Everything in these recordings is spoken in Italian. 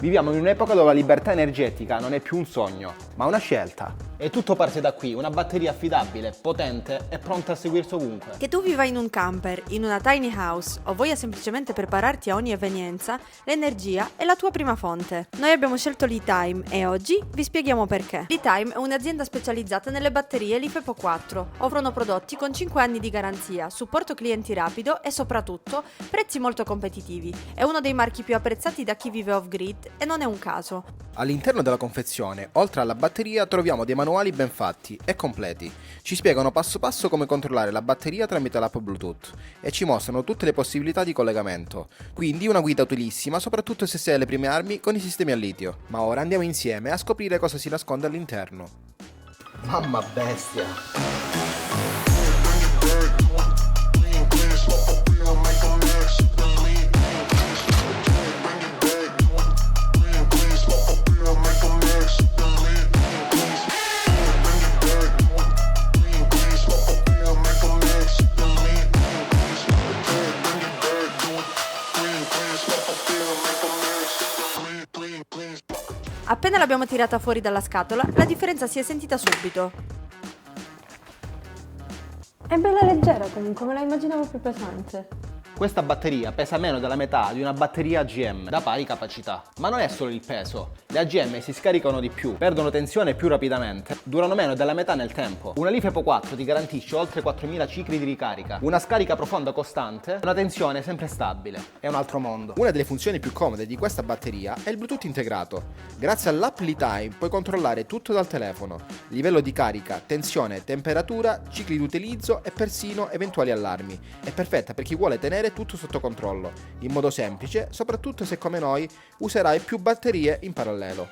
Viviamo in un'epoca dove la libertà energetica non è più un sogno, ma una scelta. E tutto parte da qui, una batteria affidabile, potente e pronta a seguirsi ovunque. Che tu viva in un camper, in una tiny house o voglia semplicemente prepararti a ogni evenienza, l'energia è la tua prima fonte. Noi abbiamo scelto Li-Time e oggi vi spieghiamo perché. Li-Time è un'azienda specializzata nelle batterie LiFePO 4. Offrono prodotti con 5 anni di garanzia, supporto clienti rapido e soprattutto prezzi molto competitivi. È uno dei marchi più apprezzati da chi vive off-grid e non è un caso. All'interno della confezione, oltre alla batteria, troviamo dei manuali ben fatti e completi. Ci spiegano passo passo come controllare la batteria tramite l'app Bluetooth e ci mostrano tutte le possibilità di collegamento. Quindi una guida utilissima, soprattutto se sei alle prime armi con i sistemi a litio. Ma ora andiamo insieme a scoprire cosa si nasconde all'interno. Mamma bestia! Appena l'abbiamo tirata fuori dalla scatola, la differenza si è sentita subito. È bella leggera comunque, me la immaginavo più pesante. Questa batteria pesa meno della metà di una batteria AGM da pari capacità. Ma non è solo il peso. Le AGM si scaricano di più, perdono tensione più rapidamente, durano meno della metà nel tempo. Una LiFePO 4 ti garantisce oltre 4000 cicli di ricarica, una scarica profonda costante, una tensione sempre stabile. È un altro mondo. Una delle funzioni più comode di questa batteria è il Bluetooth integrato. Grazie all'app Li-Time puoi controllare tutto dal telefono: livello di carica, tensione, temperatura, cicli di utilizzo e persino eventuali allarmi. È perfetta per chi vuole tenere tutto sotto controllo, in modo semplice, soprattutto se come noi userai più batterie in parallelo.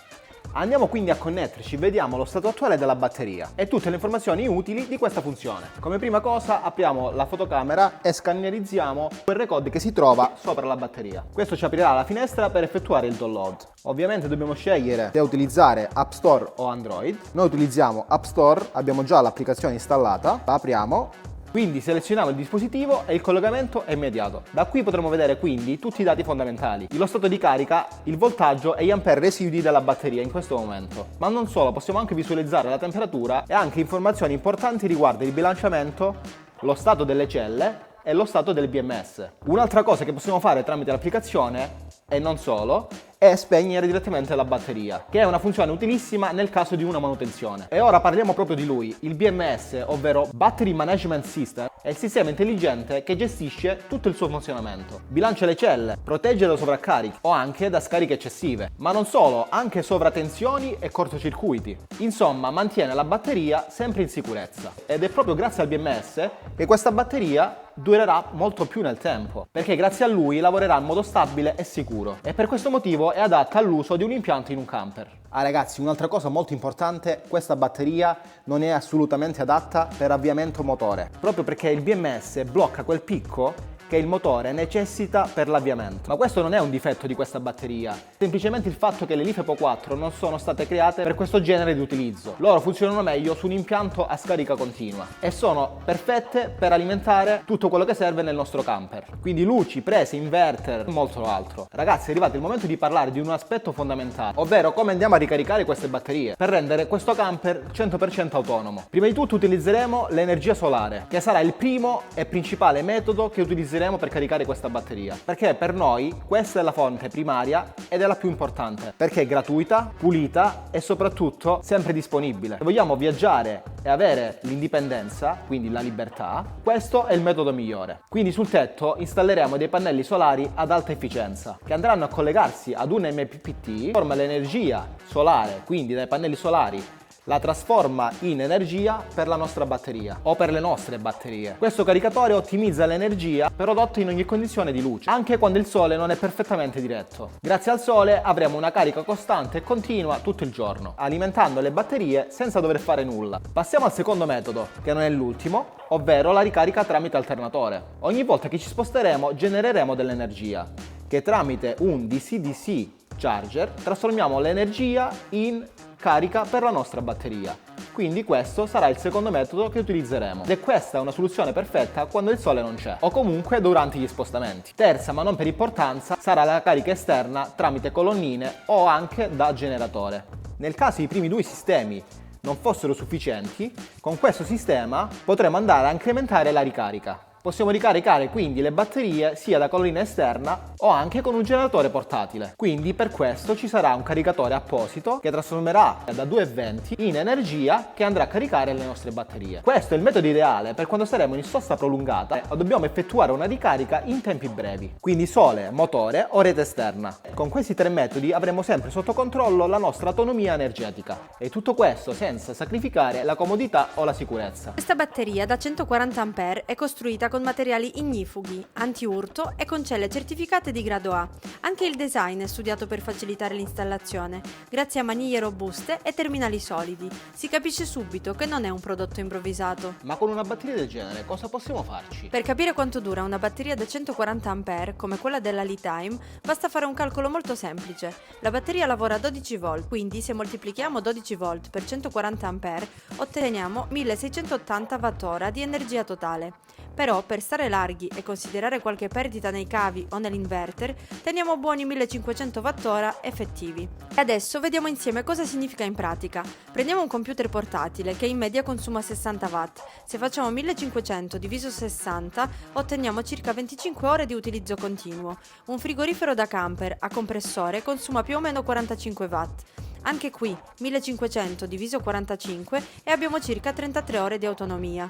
Andiamo quindi a connetterci, vediamo lo stato attuale della batteria e tutte le informazioni utili di questa funzione. Come prima cosa apriamo la fotocamera e scannerizziamo quel code che si trova sopra la batteria. Questo ci aprirà la finestra per effettuare il download. Ovviamente dobbiamo scegliere se utilizzare App Store o Android. Noi utilizziamo App Store, abbiamo già l'applicazione installata, la apriamo. Quindi selezioniamo il dispositivo e il collegamento è immediato. Da qui potremo vedere quindi tutti i dati fondamentali, lo stato di carica, il voltaggio e gli ampere residui della batteria in questo momento. Ma non solo, possiamo anche visualizzare la temperatura e anche informazioni importanti riguardo il bilanciamento, lo stato delle celle e lo stato del BMS. Un'altra cosa che possiamo fare tramite l'applicazione, e non solo, è spegnere direttamente la batteria, che è una funzione utilissima nel caso di una manutenzione. E ora parliamo proprio di lui. Il BMS, ovvero Battery Management System, è il sistema intelligente che gestisce tutto il suo funzionamento. Bilancia le celle, protegge da sovraccarichi o anche da scariche eccessive, ma non solo, anche sovratensioni e cortocircuiti. Insomma, mantiene la batteria sempre in sicurezza. Ed è proprio grazie al BMS che questa batteria durerà molto più nel tempo, perché grazie a lui lavorerà in modo stabile e sicuro, e per questo motivo è adatta all'uso di un impianto in un camper. Ah ragazzi, un'altra cosa molto importante, questa batteria non è assolutamente adatta per avviamento motore, proprio perché il BMS blocca quel picco che il motore necessita per l'avviamento. Ma questo non è un difetto di questa batteria, semplicemente il fatto che le LiFePO 4 non sono state create per questo genere di utilizzo. Loro funzionano meglio su un impianto a scarica continua e sono perfette per alimentare tutto quello che serve nel nostro camper. Quindi luci, prese, inverter e molto altro. Ragazzi, è arrivato il momento di parlare di un aspetto fondamentale, ovvero come andiamo a ricaricare queste batterie per rendere questo camper 100% autonomo. Prima di tutto utilizzeremo l'energia solare, che sarà il primo e principale metodo che utilizzeremo per caricare questa batteria, perché per noi questa è la fonte primaria ed è la più importante, perché è gratuita, pulita e soprattutto sempre disponibile. Se vogliamo viaggiare e avere l'indipendenza, quindi la libertà, questo è il metodo migliore. Quindi sul tetto installeremo dei pannelli solari ad alta efficienza che andranno a collegarsi ad un MPPT, forma l'energia solare, quindi dai pannelli solari la trasforma in energia per la nostra batteria o per le nostre batterie. Questo caricatore ottimizza l'energia prodotta in ogni condizione di luce, anche quando il sole non è perfettamente diretto. Grazie al sole avremo una carica costante e continua tutto il giorno, alimentando le batterie senza dover fare nulla. Passiamo al secondo metodo, che non è l'ultimo, ovvero la ricarica tramite alternatore. Ogni volta che ci sposteremo genereremo dell'energia, che tramite un DC-DC charger trasformiamo l'energia in carica per la nostra batteria. Quindi questo sarà il secondo metodo che utilizzeremo. Ed è questa una soluzione perfetta quando il sole non c'è, o comunque durante gli spostamenti. Terza, ma non per importanza, sarà la carica esterna tramite colonnine o anche da generatore. Nel caso i primi due sistemi non fossero sufficienti, con questo sistema potremo andare a incrementare la ricarica. Possiamo ricaricare quindi le batterie sia da collina esterna o anche con un generatore portatile. Quindi per questo ci sarà un caricatore apposito che trasformerà da 220 in energia che andrà a caricare le nostre batterie. Questo è il metodo ideale per quando saremo in sosta prolungata o dobbiamo effettuare una ricarica in tempi brevi. Quindi sole, motore o rete esterna. Con questi tre metodi avremo sempre sotto controllo la nostra autonomia energetica. E tutto questo senza sacrificare la comodità o la sicurezza. Questa batteria da 140 A è costruita con materiali ignifughi, anti-urto e con celle certificate di grado A. Anche il design è studiato per facilitare l'installazione. Grazie a maniglie robuste e terminali solidi, si capisce subito che non è un prodotto improvvisato. Ma con una batteria del genere cosa possiamo farci? Per capire quanto dura una batteria da 140 A come quella della LiTime, basta fare un calcolo molto semplice. La batteria lavora a 12 volt, quindi se moltiplichiamo 12 volt per 140 A otteniamo 1680 Wh di energia totale. Però per stare larghi e considerare qualche perdita nei cavi o nell'inverter, teniamo buoni 1500 Wh effettivi. E adesso vediamo insieme cosa significa in pratica. Prendiamo un computer portatile che in media consuma 60 Watt. Se facciamo 1500 diviso 60 otteniamo circa 25 ore di utilizzo continuo. Un frigorifero da camper a compressore consuma più o meno 45 Watt. Anche qui 1500 diviso 45 e abbiamo circa 33 ore di autonomia.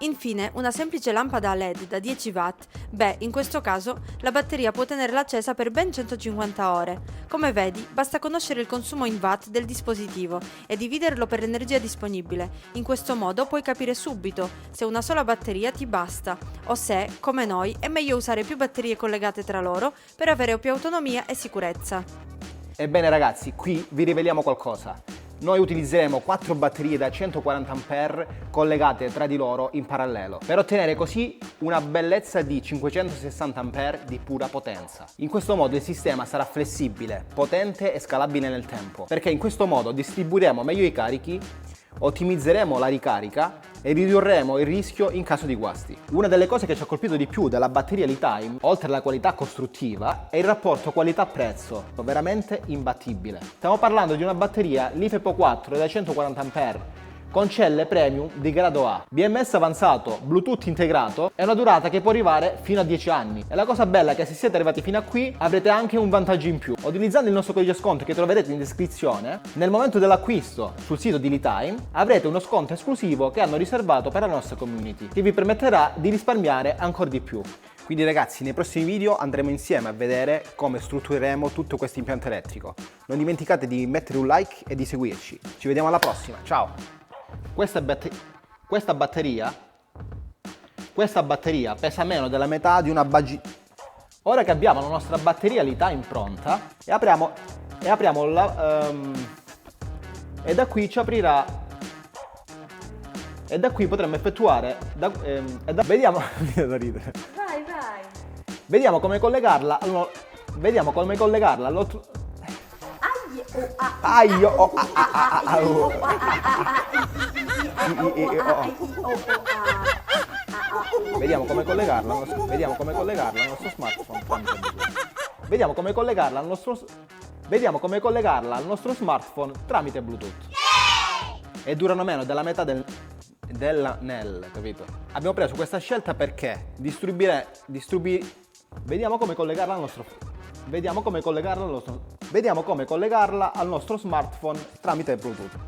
Infine, una semplice lampada a LED da 10 Watt, in questo caso la batteria può tenerla accesa per ben 150 ore. Come vedi, basta conoscere il consumo in Watt del dispositivo e dividerlo per l'energia disponibile. In questo modo puoi capire subito se una sola batteria ti basta o se, come noi, è meglio usare più batterie collegate tra loro per avere più autonomia e sicurezza. Ebbene ragazzi, qui vi riveliamo qualcosa. Noi utilizzeremo 4 batterie da 140 A collegate tra di loro in parallelo per ottenere così una bellezza di 560 A di pura potenza. In questo modo il sistema sarà flessibile, potente e scalabile nel tempo, perché in questo modo distribuiremo meglio i carichi, ottimizzeremo la ricarica e ridurremo il rischio in caso di guasti. Una delle cose che ci ha colpito di più della batteria LiTime, oltre alla qualità costruttiva, è il rapporto qualità-prezzo, veramente imbattibile. Stiamo parlando di una batteria LiFePO 4 da 140 A con celle premium di grado A, BMS avanzato, Bluetooth integrato e una durata che può arrivare fino a 10 anni. E la cosa bella è che se siete arrivati fino a qui avrete anche un vantaggio in più. Utilizzando il nostro codice sconto che troverete in descrizione, nel momento dell'acquisto sul sito di LiTime avrete uno sconto esclusivo che hanno riservato per la nostra community, che vi permetterà di risparmiare ancora di più. Quindi ragazzi, nei prossimi video andremo insieme a vedere come struttureremo tutto questo impianto elettrico. Non dimenticate di mettere un like e di seguirci. Ci vediamo alla prossima, ciao! Questa batteria pesa meno della metà di una Ora che abbiamo la nostra batteria LiTime pronta e apriamo la e da qui ci aprirà e da qui potremo effettuare vediamo da ridere. Vai! Vediamo come collegarla all'altro. Vediamo come collegarla al nostro smartphone tramite Bluetooth. Vediamo come collegarla al nostro smartphone tramite Bluetooth. E durano meno della metà della NEL, capito? Abbiamo preso questa scelta perché vediamo come collegarla al nostro smartphone tramite Bluetooth.